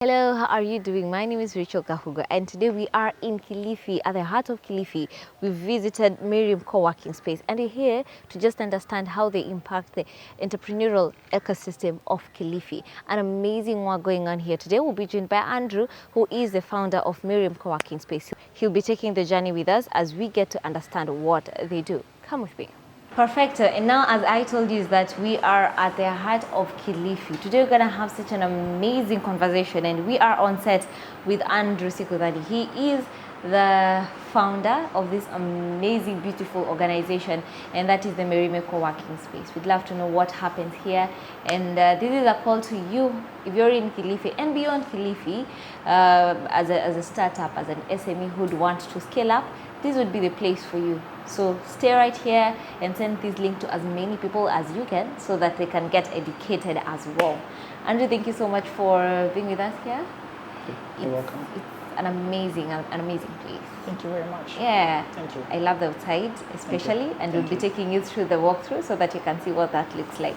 Hello, how are you doing? My name is Rachel Kahugo, and today we are in Kilifi, at the heart of Kilifi. We visited Merime co-working space, and we're here to just understand how they impact the entrepreneurial ecosystem of Kilifi. An amazing work going on here. Today we'll be joined by Andrew, who is the founder of Merime co-working space. He'll be taking the journey with us as we get to understand what they do. Come with me. Perfect. And now, as I told you, is that we are at the heart of Kilifi. Today, we're going to have such an amazing conversation, and we are on set with Andrew Sikudani. He is the founder of this amazing, beautiful organization, and that is the Merime co-working space. We'd love to know what happens here, and this is a call to you. If you're in Kilifi and beyond Kilifi, as a startup, as an SME who'd want to scale up, this would be the place for you. So stay right here and send this link to as many people as you can so that they can get educated as well. Andrew, thank you so much for being with us here. You're welcome. It's an amazing place. Thank you very much. Yeah. Thank you. I love the outside especially, and we'll be taking you through the walkthrough so that you can see what that looks like.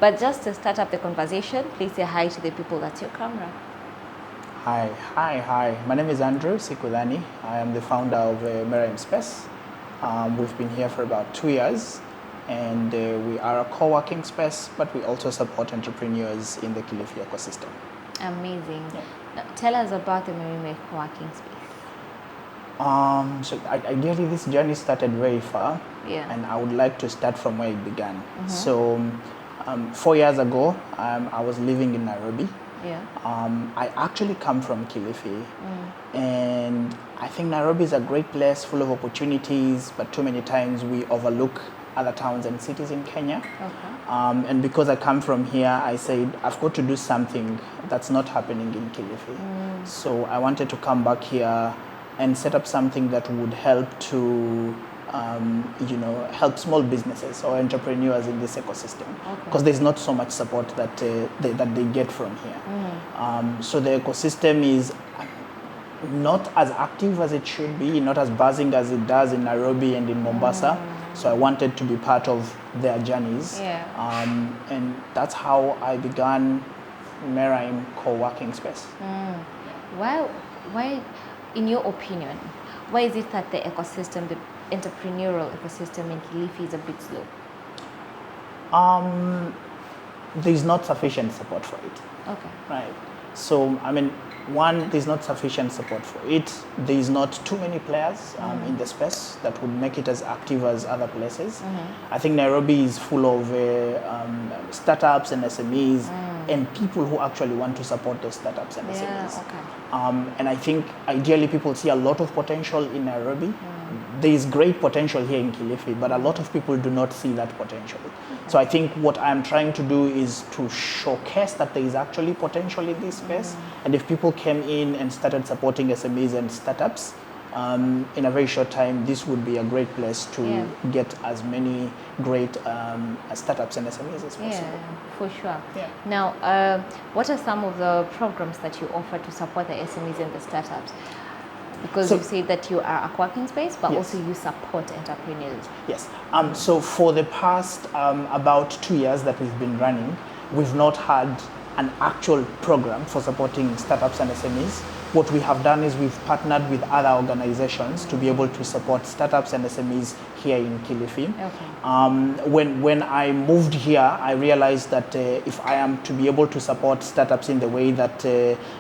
But just to start up the conversation, please say hi to the people. That's your camera. Hi. My name is Andrew Sikudani. I am the founder of Merime Space. We've been here for about 2 years, and we are a co-working space, but we also support entrepreneurs in the Kilifi ecosystem. Amazing. Yeah. Now, tell us about the Merime co-working space. So ideally, this journey started very far, and I would like to start from where it began. Mm-hmm. So 4 years ago, I was living in Nairobi. Yeah. I actually come from Kilifi, and I think Nairobi is a great place full of opportunities, but too many times we overlook other towns and cities in Kenya. Okay. And because I come from here, I said, I've got to do something that's not happening in Kilifi. So I wanted to come back here and set up something that would help to help small businesses or entrepreneurs in this ecosystem, because there's not so much support that they get from here. So the ecosystem is not as active as it should be, not as buzzing as it does in Nairobi and in Mombasa. So I wanted to be part of their journeys. And that's how I began Merime co-working space. Why, in your opinion, why is it that the ecosystem, the entrepreneurial ecosystem in Kilifi is a bit slow? There's not sufficient support for it. Okay. Right. So, one, there's not sufficient support for it. There's not too many players in the space that would make it as active as other places. I think Nairobi is full of startups and SMEs and people who actually want to support those startups and SMEs. Okay. And I think ideally people see a lot of potential in Nairobi. There is great potential here in Kilifi, but a lot of people do not see that potential. So I think what I'm trying to do is to showcase that there is actually potential in this space. And if people came in and started supporting SMEs and startups, in a very short time, this would be a great place to get as many great startups and SMEs as possible. Yeah, for sure. Yeah. Now, what are some of the programs that you offer to support the SMEs and the startups? Because you say that you are a co-working space, but also you support entrepreneurs. Yes. So for the past about 2 years that we've been running, we've not had an actual program for supporting startups and SMEs. What we have done is we've partnered with other organizations to be able to support startups and SMEs here in Kilifi. Okay. When I moved here, I realized that if I am to be able to support startups in the way that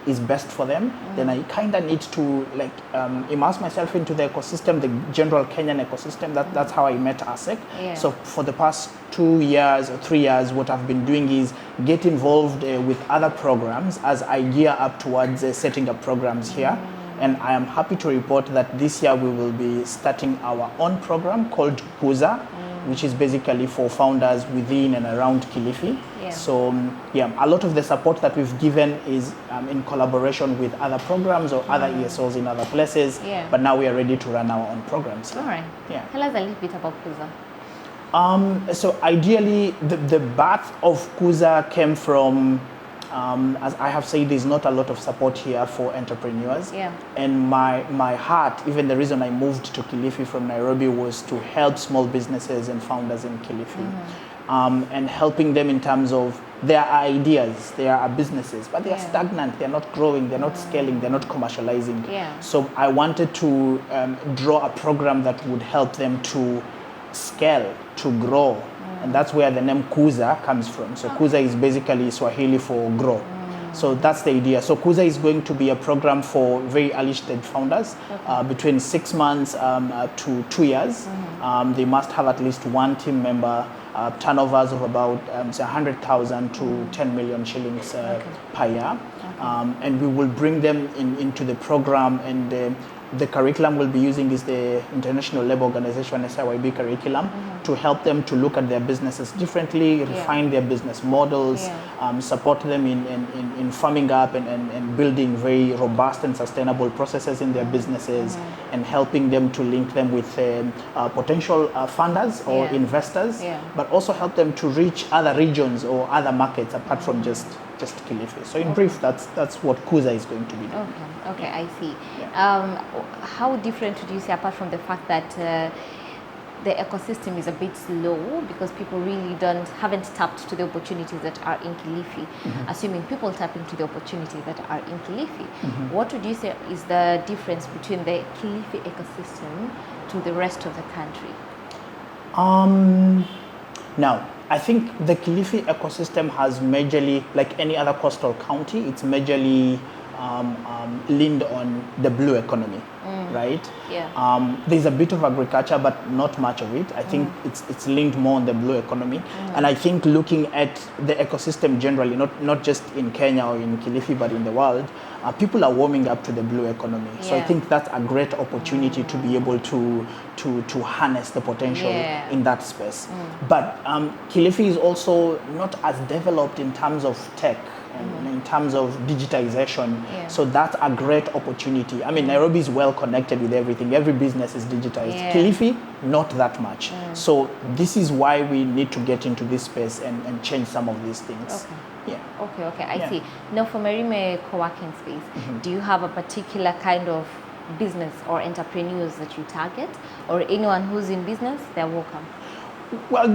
is best for them, then I kind of need to immerse myself into the ecosystem, the general Kenyan ecosystem. That's how I met ASEC. Yeah. So for the past 2 years or 3 years, what I've been doing is get involved with other programs as I gear up towards setting up programs here. And I am happy to report that this year we will be starting our own program called Kuza, which is basically for founders within and around Kilifi. Yeah. So a lot of the support that we've given is in collaboration with other programs or other ESOs in other places. Yeah. But now we are ready to run our own programs. All right. Yeah. Tell us a little bit about Kuza. So ideally, the birth of Kuza came from, as I have said, there's not a lot of support here for entrepreneurs. Yeah. And my heart, even the reason I moved to Kilifi from Nairobi, was to help small businesses and founders in Kilifi. and helping them in terms of their ideas. There are businesses, but they are stagnant. They're not growing. They're not scaling. They're not commercializing. So I wanted to draw a program that would help them to scale, to grow. And that's where the name Kuza comes from. So Kuza is basically Swahili for grow. So that's the idea. So Kuza is going to be a program for very early stage founders, between 6 months to 2 years. They must have at least one team member, turnovers of about 100,000 to 10 million shillings per year. And we will bring them into the program, and the curriculum we'll be using is the International Labour Organization SIYB curriculum to help them to look at their businesses differently, refine their business models, support them in farming up and building very robust and sustainable processes in their businesses, and helping them to link them with potential funders or investors, but also help them to reach other regions or other markets apart from just Kilifi. So in brief, that's what Kuza is going to be doing. Okay, I see. How different would you say, apart from the fact that the ecosystem is a bit slow because people really haven't tapped to the opportunities that are in Kilifi? Assuming people tap into the opportunities that are in Kilifi, what would you say is the difference between the Kilifi ecosystem to the rest of the country? Now, I think the Kilifi ecosystem has majorly, like any other coastal county, it's majorly leaned on the blue economy, right? There's a bit of agriculture, but not much of it. I think it's linked more on the blue economy. And I think looking at the ecosystem generally, not just in Kenya or in Kilifi, but in the world, people are warming up to the blue economy. So I think that's a great opportunity to be able to harness the potential in that space. But Kilifi is also not as developed in terms of tech, and in terms of digitization. So that's a great opportunity. I mean, Nairobi is well connected with everything. Every business is digitized. Kilifi, not that much. So this is why we need to get into this space and change some of these things. Okay, I see. Now, for Merime co-working space, do you have a particular kind of business or entrepreneurs that you target, or anyone who's in business, they're welcome? Well,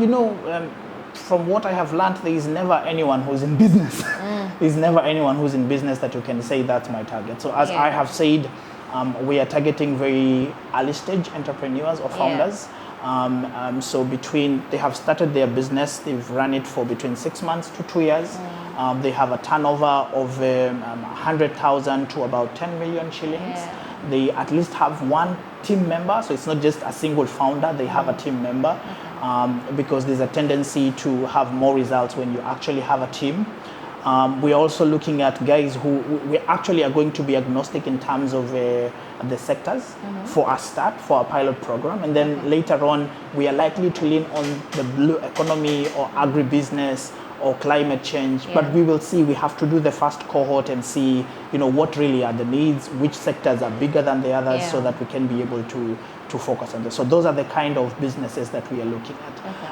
from what I have learned, there is never anyone who's in business. There's never anyone who's in business that you can say that's my target. So as I have said, we are targeting very early stage entrepreneurs or founders. So they have started their business, they've run it for between 6 months to 2 years. They have a turnover of 100,000 to about 10 million shillings. They at least have one team member, so it's not just a single founder, they have a team member, because there's a tendency to have more results when you actually have a team. We're also looking at guys who we actually are going to be agnostic in terms of the sectors for a start, for a pilot program. And then later on, we are likely to lean on the blue economy or agribusiness or climate change. But we will see, we have to do the first cohort and see, what really are the needs, which sectors are bigger than the others, so that we can be able to focus on this. So those are the kind of businesses that we are looking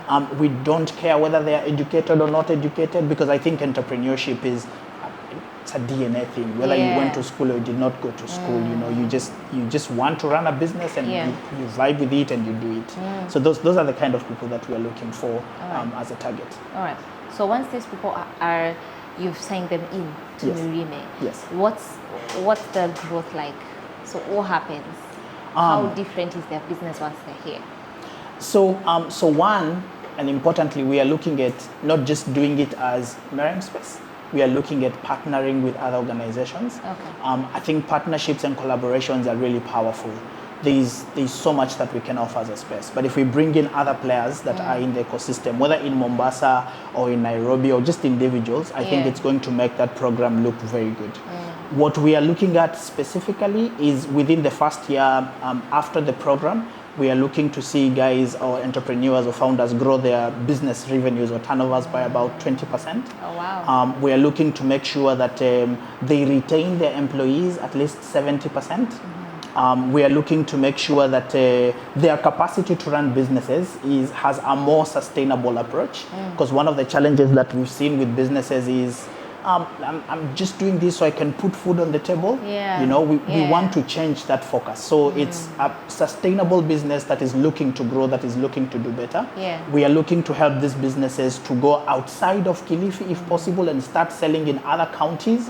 at. We don't care whether they are educated or not educated, because I think entrepreneurship it's a DNA thing. Whether you went to school or you did not go to school, you just want to run a business and you vibe with it and you do it. So those are the kind of people that we are looking for as a target. All right. So once these people are you've signed them in to Merime, what's the growth like? So what happens? How different is their business once they're here? So one, and importantly, we are looking at not just doing it as Merime Space. We are looking at partnering with other organizations. I think partnerships and collaborations are really powerful. There's so much that we can offer as a space. But if we bring in other players that are in the ecosystem, whether in Mombasa or in Nairobi or just individuals, I think it's going to make that program look very good. What we are looking at specifically is within the first year after the program, we are looking to see guys or entrepreneurs or founders grow their business revenues or turnovers by about 20%. Oh, wow. We are looking to make sure that they retain their employees at least 70%. We are looking to make sure that their capacity to run businesses has a more sustainable approach. Because one of the challenges that we've seen with businesses is I'm just doing this so I can put food on the table. Yeah. You know, we Yeah. want to change that focus. So it's a sustainable business that is looking to grow, that is looking to do better. Yeah. We are looking to help these businesses to go outside of Kilifi if possible and start selling in other counties,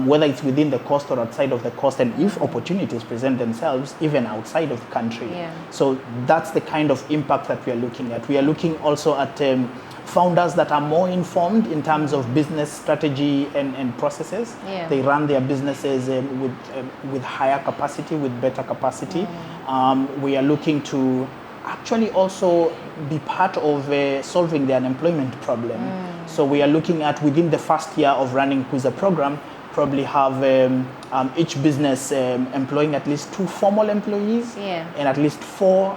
whether it's within the coast or outside of the coast, and if opportunities present themselves, even outside of the country. Yeah. So that's the kind of impact that we are looking at. We are looking also at founders that are more informed in terms of business strategy and processes. Yeah. They run their businesses with higher capacity, with better capacity. We are looking to actually also be part of solving the unemployment problem. So we are looking at, within the first year of running Kuza program, probably have each business employing at least 2 formal employees and at least 4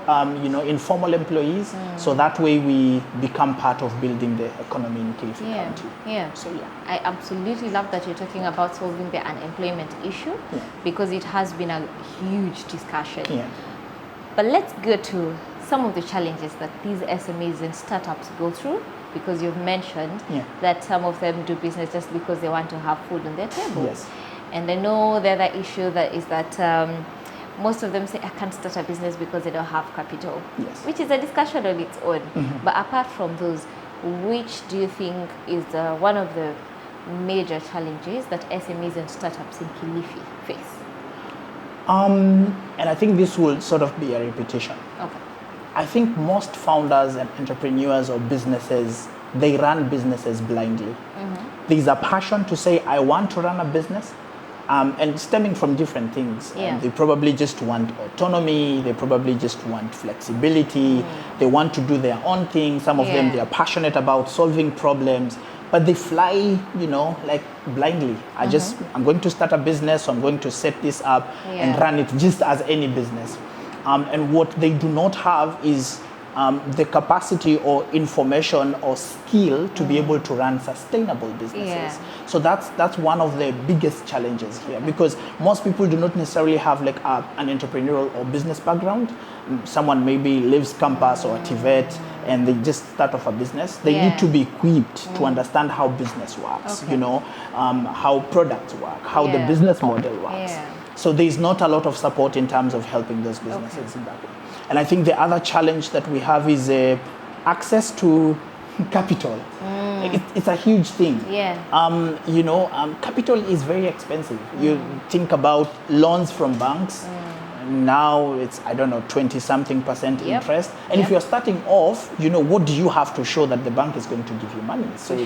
informal employees. So that way we become part of building the economy in Kilifi County. Yeah. So yeah. I absolutely love that you're talking about solving the unemployment issue, because it has been a huge discussion. Yeah. But let's go to some of the challenges that these SMEs and startups go through, because you've mentioned that some of them do business just because they want to have food on their table. Yes. And I know the other issue that is that most of them say, I can't start a business because they don't have capital, which is a discussion on its own. But apart from those, which do you think is one of the major challenges that SMEs and startups in Kilifi face? And I think this will sort of be a repetition. Okay. I think most founders and entrepreneurs or businesses, they run businesses blindly. There's a passion to say, I want to run a business, and stemming from different things. They probably just want autonomy, they probably just want flexibility, they want to do their own thing. Some of them, they are passionate about solving problems, but they fly, like blindly. I'm going to start a business, so I'm going to set this up and run it just as any business. And what they do not have is the capacity or information or skill to be able to run sustainable businesses. So that's one of the biggest challenges here, because most people do not necessarily have like an entrepreneurial or business background. Someone maybe leaves campus or TVET and they just start off a business. They need to be equipped to understand how business works, how products work, how the business model works. So there's not a lot of support in terms of helping those businesses in that way. And I think the other challenge that we have is access to capital. It's a huge thing. Capital is very expensive. You think about loans from banks. Now it's, 20-something% interest. And if you're starting off, what do you have to show that the bank is going to give you money? So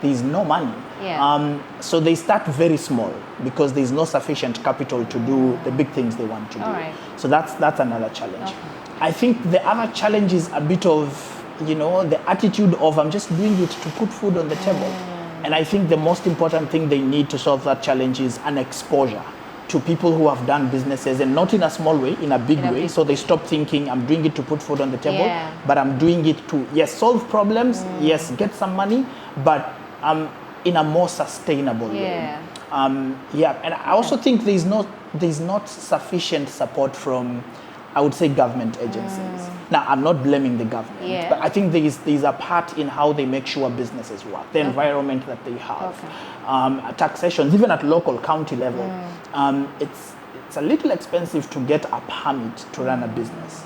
there's no money. So they start very small because there's no sufficient capital to do the big things they want to do. So that's another challenge. I think the other challenge is a bit of, the attitude of, I'm just doing it to put food on the table. And I think the most important thing they need to solve that challenge is an exposure to people who have done businesses, and not in a small way, in a big way. So they stop thinking, I'm doing it to put food on the table, but I'm doing it to, solve problems, get some money, but in a more sustainable way. And I also think there's not sufficient support from, I would say, government agencies. Now, I'm not blaming the government, but I think there's a part in how they make sure businesses work, the environment that they have, taxations, even at local county level. It's a little expensive to get a permit to run a business,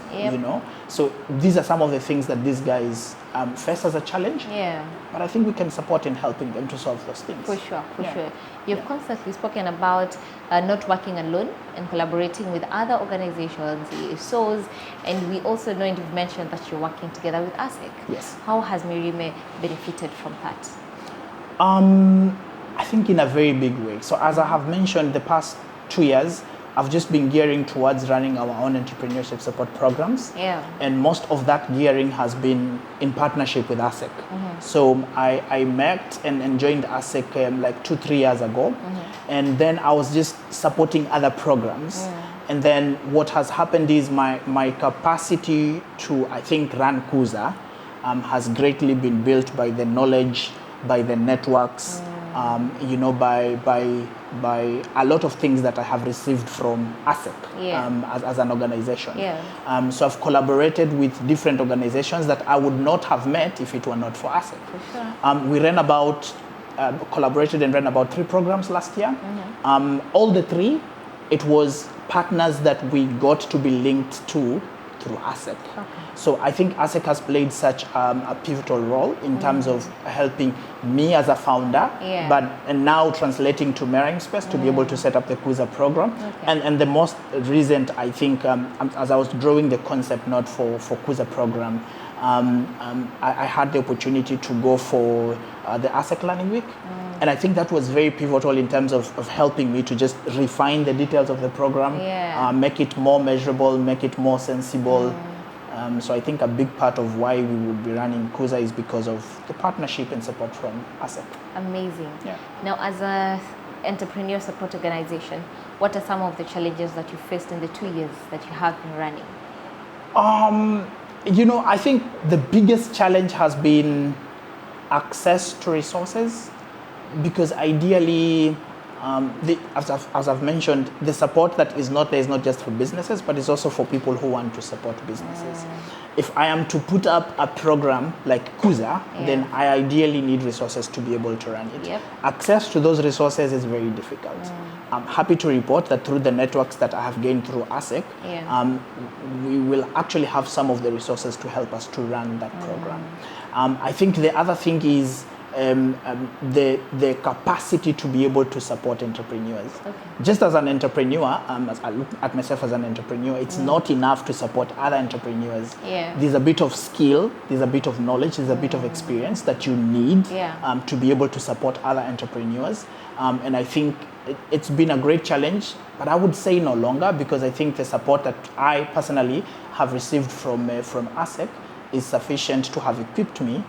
So these are some of the things that these guys face as a challenge. But I think we can support in helping them to solve those things. For sure. You've constantly spoken about not working alone and collaborating with other organizations, ESOs, and we also know, and you've mentioned that you're working together with ASEC. Yes. How has Merime benefited from that? I think in a very big way. So as I have mentioned, the past 2 years, I've just been gearing towards running our own entrepreneurship support programs. And most of that gearing has been in partnership with ASEC. So I met and joined ASEC like 2-3 years ago. And then I was just supporting other programs. And then what has happened is my capacity to, I think, run Kuza has greatly been built by the knowledge, by the networks, by a lot of things that I have received from ASEC as an organization. So I've collaborated with different organizations that I would not have met if it were not for ASEC. We ran about collaborated and ran about 3 programs last year. All the 3, it was partners that we got to be linked to through ASEC. Okay. So I think ASEC has played such a pivotal role in terms of helping me as a founder, and now translating to Merime Space to be able to set up the Kuza program. Okay. And the most recent, I think, as I was drawing the concept note for Kuza program, I had the opportunity to go for the ASEC Learning Week. And I think that was very pivotal in terms of helping me to just refine the details of the program, make it more measurable, make it more sensible. So I think a big part of why we would be running Kuza is because of the partnership and support from ASEC. Amazing. Yeah. Now, as an entrepreneur support organization, what are some of the challenges that you faced in the 2 years that you have been running? I think the biggest challenge has been access to resources, because ideally, as I've mentioned, the support that is not there is not just for businesses, but it's also for people who want to support businesses. If I am to put up a program like Kuza, then I ideally need resources to be able to run it. Yep. Access to those resources is very difficult. I'm happy to report that through the networks that I have gained through ASEC, we will actually have some of the resources to help us to run that program. I think the other thing is the capacity to be able to support entrepreneurs. Okay. Just as an entrepreneur, as I look at myself as an entrepreneur, it's not enough to support other entrepreneurs. There's a bit of skill, there's a bit of knowledge, there's a bit of experience that you need to be able to support other entrepreneurs. And I think it's been a great challenge, but I would say no longer, because I think the support that I personally have received from ASEC is sufficient to have equipped me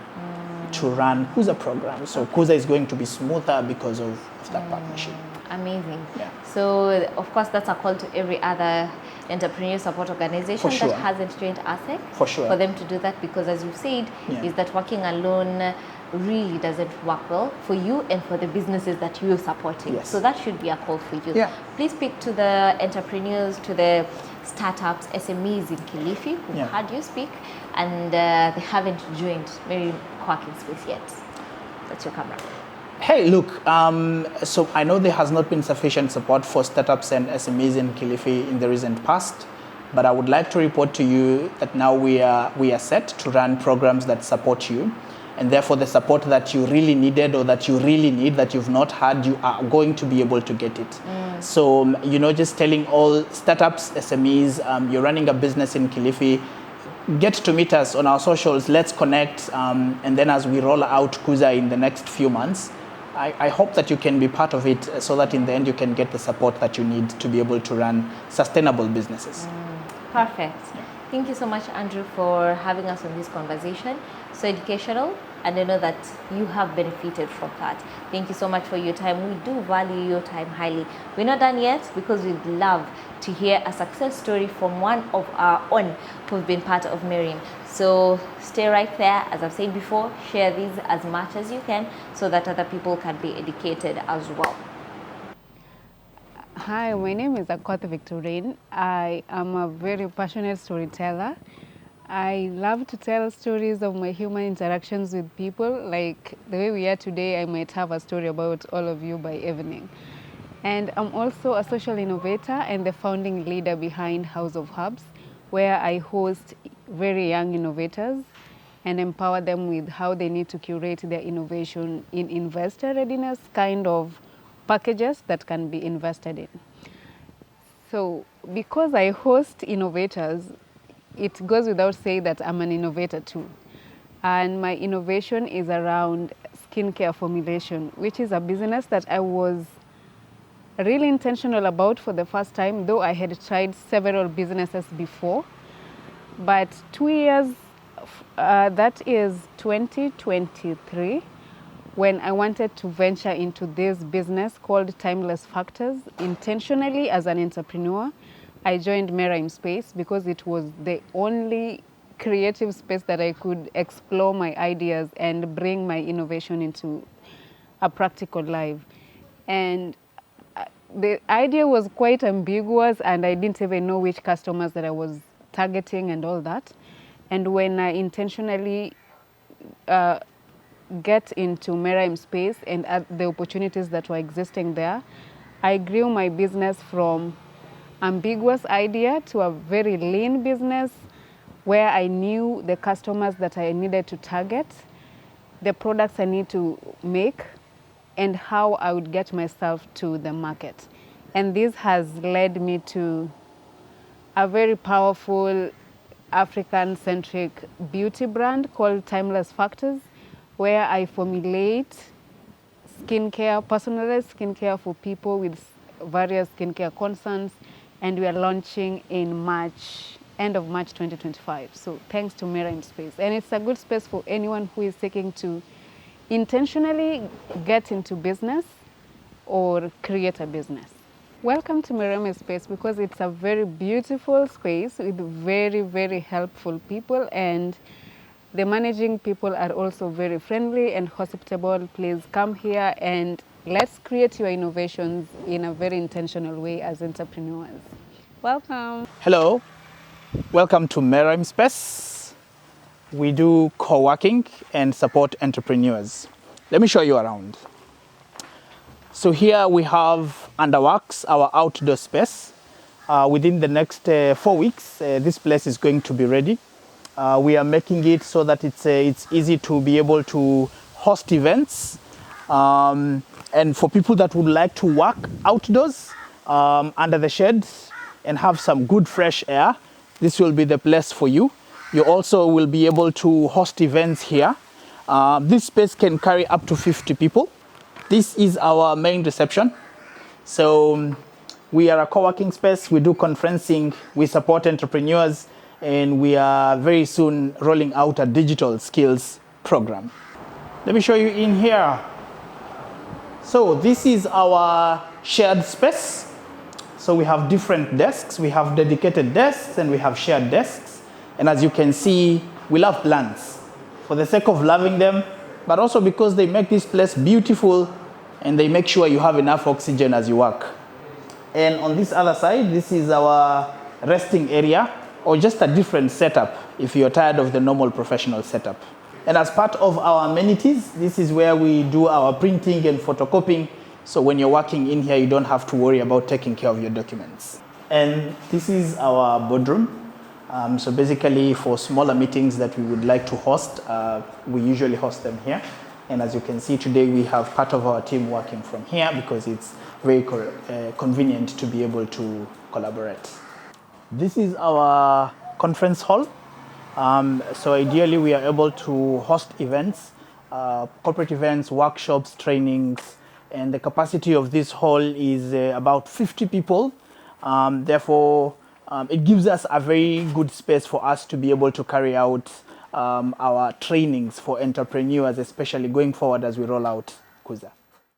to run Kuza program. So Kuza is going to be smoother because of that partnership. Amazing. Yeah. So, of course, that's a call to every other entrepreneur support organization For sure. that hasn't joined ASEC. For sure. For them to do that, because as you've said, is that working alone really doesn't work well for you and for the businesses that you're supporting. Yes. So that should be a call for you. Yeah. Please speak to the entrepreneurs, to the startups, SMEs in Kilifi who heard you speak, and they haven't joined Merime Co-working Space yet. That's your camera. Hey, look, so I know there has not been sufficient support for startups and SMEs in Kilifi in the recent past, but I would like to report to you that now we are set to run programs that support you, and therefore the support that you really needed or that you really need that you've not had, you are going to be able to get it. So, just telling all startups, SMEs, you're running a business in Kilifi, get to meet us on our socials, let's connect, and then as we roll out Kuza in the next few months, I hope that you can be part of it, so that in the end you can get the support that you need to be able to run sustainable businesses. Perfect. Thank you so much, Andrew, for having us on this conversation. So educational, and I know that you have benefited from that. Thank you so much for your time. We do value your time highly. We're not done yet, because we'd love to hear a success story from one of our own who've been part of Merime. So stay right there. As I've said before, share these as much as you can so that other people can be educated as well. Hi, my name is Akoth Victorine. I am a very passionate storyteller. I love to tell stories of my human interactions with people. Like the way we are today, I might have a story about all of you by evening. And I'm also a social innovator and the founding leader behind House of Hubs, where I host very young innovators and empower them with how they need to curate their innovation in investor readiness kind of packages that can be invested in. So because I host innovators, it goes without saying that I'm an innovator too. And my innovation is around skincare formulation, which is a business that I was really intentional about for the first time, though I had tried several businesses before. But 2 years, that is 2023, when I wanted to venture into this business called Timeless Factors, intentionally as an entrepreneur, I joined Merime Space because it was the only creative space that I could explore my ideas and bring my innovation into a practical life. And the idea was quite ambiguous, and I didn't even know which customers that I was targeting and all that. And when I intentionally get into Merime Space and the opportunities that were existing there, I grew my business from ambiguous idea to a very lean business where I knew the customers that I needed to target, the products I need to make, and how I would get myself to the market. And this has led me to a very powerful African-centric beauty brand called Timeless Factors, where I formulate skincare, personalized skincare for people with various skincare concerns, and we are launching in March, end of March 2025. So thanks to Merime Space. And it's a good space for anyone who is seeking to intentionally get into business or create a business. Welcome to Merime Space because it's a very beautiful space with very, very helpful people, and the managing people are also very friendly and hospitable. Please come here and let's create your innovations in a very intentional way as entrepreneurs. Welcome. Hello, welcome to Merime Space. We do co-working and support entrepreneurs. Let me show you around. So here we have Underworks, our outdoor space. Within the next 4 weeks, this place is going to be ready. We are making it so that it's easy to be able to host events. And for people that would like to work outdoors under the shades and have some good fresh air, this will be the place for you. You also will be able to host events here. This space can carry up to 50 people. This is our main reception. So we are a co-working space. We do conferencing. We support entrepreneurs. And we are very soon rolling out a digital skills program. Let me show you in here. So this is our shared space. So we have different desks. We have dedicated desks and we have shared desks. And as you can see, we love plants for the sake of loving them, but also because they make this place beautiful and they make sure you have enough oxygen as you work. And on this other side, this is our resting area, or just a different setup if you're tired of the normal professional setup. And as part of our amenities, this is where we do our printing and photocopying. So when you're working in here, you don't have to worry about taking care of your documents. And this is our boardroom. So basically for smaller meetings that we would like to host, we usually host them here. And as you can see today, we have part of our team working from here because it's very convenient to be able to collaborate. This is our conference hall. So ideally we are able to host events, corporate events, workshops, trainings, and the capacity of this hall is about 50 people. Therefore, it gives us a very good space for us to be able to carry out our trainings for entrepreneurs, especially going forward as we roll out Kuza.